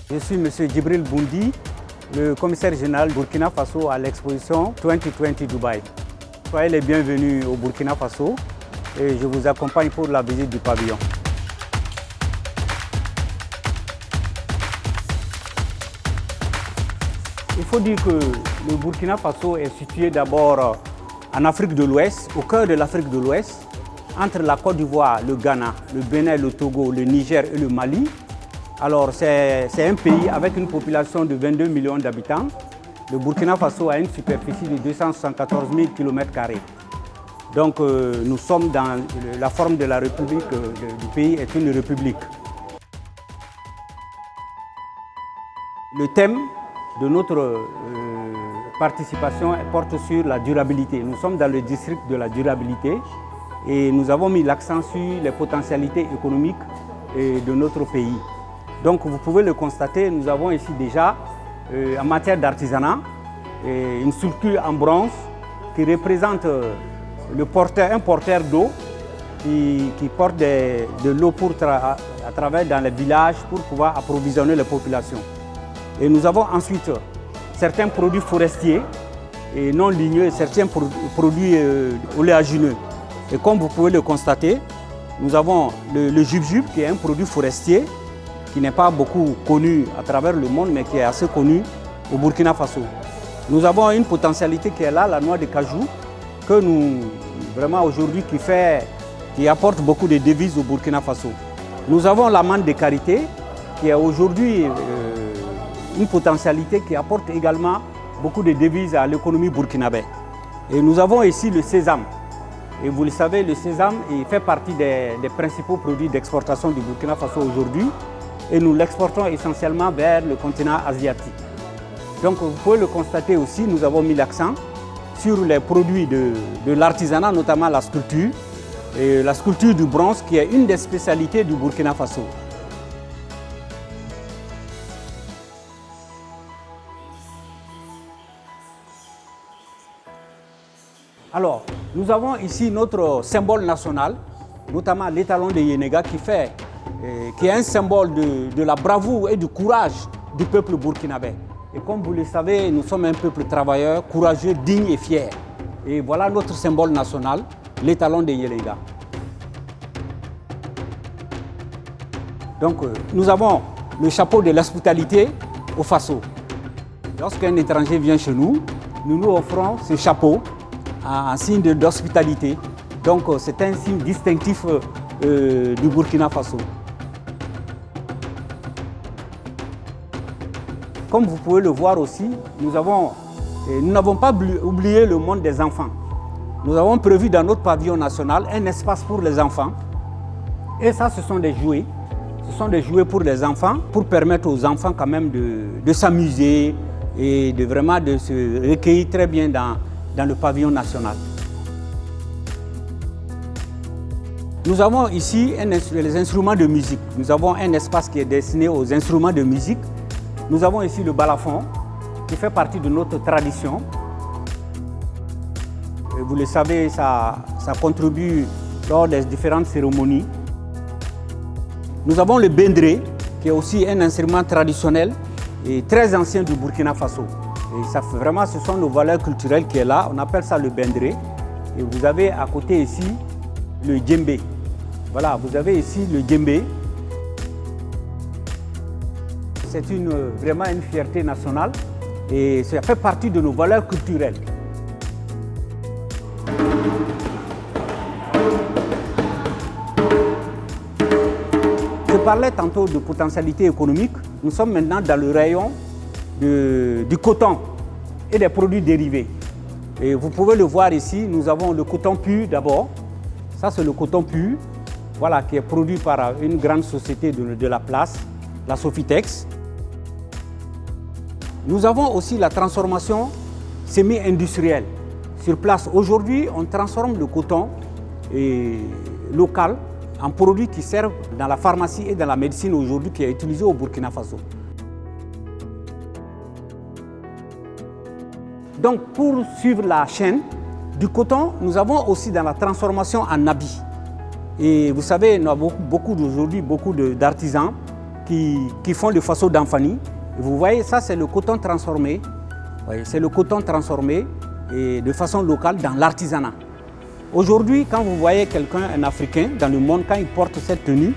Je suis M. Djibril Boundi, le commissaire général Burkina Faso à l'exposition 2020 Dubaï. Soyez les bienvenus au Burkina Faso et je vous accompagne pour la visite du pavillon. Il faut dire que le Burkina Faso est situé d'abord en Afrique de l'Ouest, au cœur de l'Afrique de l'Ouest, entre la Côte d'Ivoire, le Ghana, le Bénin, le Togo, le Niger et le Mali. Alors c'est un pays avec une population de 22 millions d'habitants. Le Burkina Faso a une superficie de 274 000 km². Donc nous sommes dans la forme de la République, du pays est une république. Le thème de notre participation porte sur la durabilité. Nous sommes dans le district de la durabilité et nous avons mis l'accent sur les potentialités économiques de notre pays. Donc vous pouvez le constater, nous avons ici déjà, en matière d'artisanat, une structure en bronze qui représente un porteur d'eau qui porte de l'eau à travers dans les villages pour pouvoir approvisionner les populations. Et nous avons ensuite certains produits forestiers et non ligneux et certains produits oléagineux. Et comme vous pouvez le constater, nous avons le jujube qui est un produit forestier qui n'est pas beaucoup connu à travers le monde mais qui est assez connu au Burkina Faso. Nous avons une potentialité qui est là, la noix de cajou, que nous, vraiment aujourd'hui, qui apporte beaucoup de devises au Burkina Faso. Nous avons l'amande de karité qui est aujourd'hui une potentialité qui apporte également beaucoup de devises à l'économie burkinabé. Et nous avons ici le sésame. Et vous le savez, le sésame fait partie des principaux produits d'exportation du Burkina Faso aujourd'hui. Et nous l'exportons essentiellement vers le continent asiatique. Donc vous pouvez le constater aussi, nous avons mis l'accent sur les produits de l'artisanat, notamment la sculpture, et la sculpture du bronze qui est une des spécialités du Burkina Faso. Alors, nous avons ici notre symbole national, notamment l'étalon de Yenega qui est un symbole de la bravoure et du courage du peuple burkinabé. Et comme vous le savez, nous sommes un peuple travailleur, courageux, digne et fier. Et voilà notre symbole national, l'étalon de Yenega. Donc, nous avons le chapeau de l'hospitalité au Faso. Lorsqu'un étranger vient chez nous, nous lui offrons ce chapeau en signe d'hospitalité. Donc, c'est un signe distinctif du Burkina Faso. Comme vous pouvez le voir aussi, nous n'avons pas oublié le monde des enfants. Nous avons prévu dans notre pavillon national un espace pour les enfants. Et ça, ce sont des jouets. Ce sont des jouets pour les enfants, pour permettre aux enfants quand même de s'amuser et vraiment de se recueillir très bien dans le pavillon national. Nous avons ici les instruments de musique. Nous avons un espace qui est destiné aux instruments de musique. Nous avons ici le balafon, qui fait partie de notre tradition. Et vous le savez, ça contribue lors des différentes cérémonies. Nous avons le bendré, qui est aussi un instrument traditionnel et très ancien du Burkina Faso. Et ça fait vraiment, ce sont nos valeurs culturelles qui est là. On appelle ça le bendré. Et vous avez à côté ici le djembé. Voilà, vous avez ici le djembé. C'est vraiment une fierté nationale et ça fait partie de nos valeurs culturelles. Je parlais tantôt de potentialité économique. Nous sommes maintenant dans le rayon du coton et des produits dérivés. Et vous pouvez le voir ici, nous avons le coton pur d'abord. Ça, c'est le coton pur, voilà, qui est produit par une grande société de la place, la Sofitex. Nous avons aussi la transformation semi-industrielle sur place. Aujourd'hui, on transforme le coton local en produits qui servent dans la pharmacie et dans la médecine aujourd'hui, qui est utilisé au Burkina Faso. Donc, pour suivre la chaîne du coton, nous avons aussi dans la transformation en habits. Et vous savez, nous avons beaucoup d'artisans qui font le Faso d'Anfani. Vous voyez, ça c'est le coton transformé. C'est le coton transformé et de façon locale dans l'artisanat. Aujourd'hui, quand vous voyez quelqu'un, un Africain, dans le monde, quand il porte cette tenue,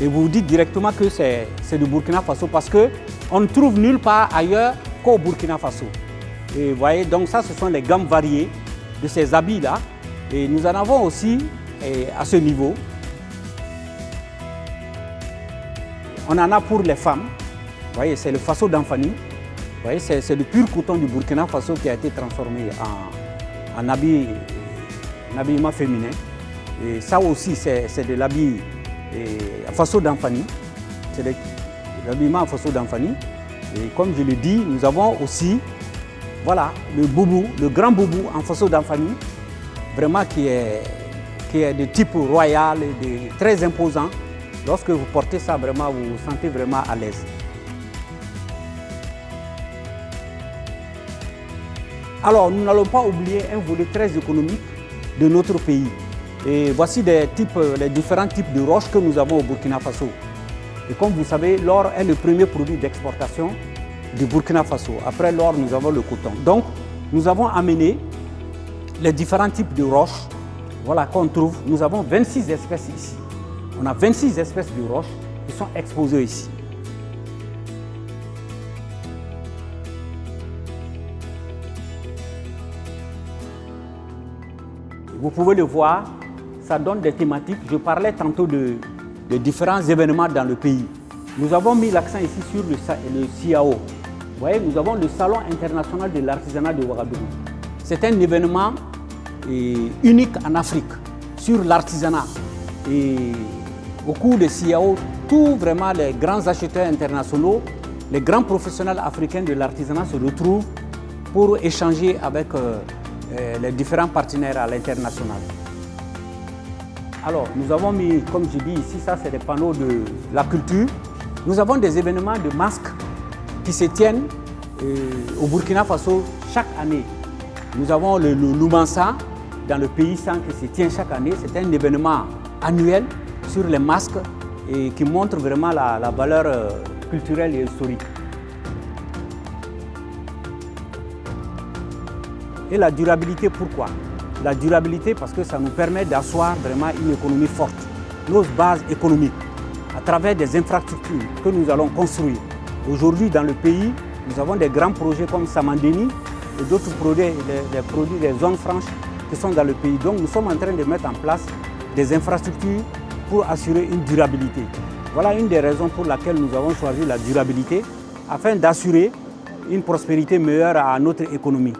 et vous vous dites directement que c'est du Burkina Faso parce qu'on ne trouve nulle part ailleurs qu'au Burkina Faso. Et vous voyez, donc ça, ce sont les gammes variées de ces habits-là. Et nous en avons aussi à ce niveau. On en a pour les femmes. Vous voyez, c'est le Faso d'Anfani. Vous voyez, c'est le pur coton du Burkina Faso qui a été transformé en habillement féminin. Et ça aussi, c'est de l'habit Faso d'Anfani. C'est de l'habillement Faso d'Anfani. Et comme je l'ai dit, nous avons aussi voilà, le boubou, le grand boubou en Faso d'Anfani, vraiment qui est de type royal et très imposant. Lorsque vous portez ça, vraiment, vous vous sentez vraiment à l'aise. Alors, nous n'allons pas oublier un volet très économique de notre pays. Et voici les différents types de roches que nous avons au Burkina Faso. Et comme vous savez, l'or est le premier produit d'exportation du Burkina Faso. Après l'or, nous avons le coton. Donc, nous avons amené les différents types de roches voilà, qu'on trouve. Nous avons 26 espèces ici. On a 26 espèces de roches qui sont exposées ici. Vous pouvez le voir, ça donne des thématiques. Je parlais tantôt de différents événements dans le pays. Nous avons mis l'accent ici sur le CIAO. Vous voyez, nous avons le Salon international de l'artisanat de Ouagadougou. C'est un événement unique en Afrique sur l'artisanat. Et au cours de CIAO, tous vraiment les grands acheteurs internationaux, les grands professionnels africains de l'artisanat se retrouvent pour échanger avec les différents partenaires à l'international. Alors, nous avons mis, comme je dis ici, ça c'est des panneaux de la culture. Nous avons des événements de masques qui se tiennent au Burkina Faso chaque année. Nous avons le Loumansa dans le pays sans qui se tient chaque année. C'est un événement annuel sur les masques et qui montre vraiment la valeur culturelle et historique. Et la durabilité, pourquoi? La durabilité parce que ça nous permet d'asseoir vraiment une économie forte, nos bases économiques, à travers des infrastructures que nous allons construire. Aujourd'hui, dans le pays, nous avons des grands projets comme Samandeni et d'autres produits, des zones franches qui sont dans le pays. Donc, nous sommes en train de mettre en place des infrastructures pour assurer une durabilité. Voilà une des raisons pour laquelle nous avons choisi la durabilité, afin d'assurer une prospérité meilleure à notre économie.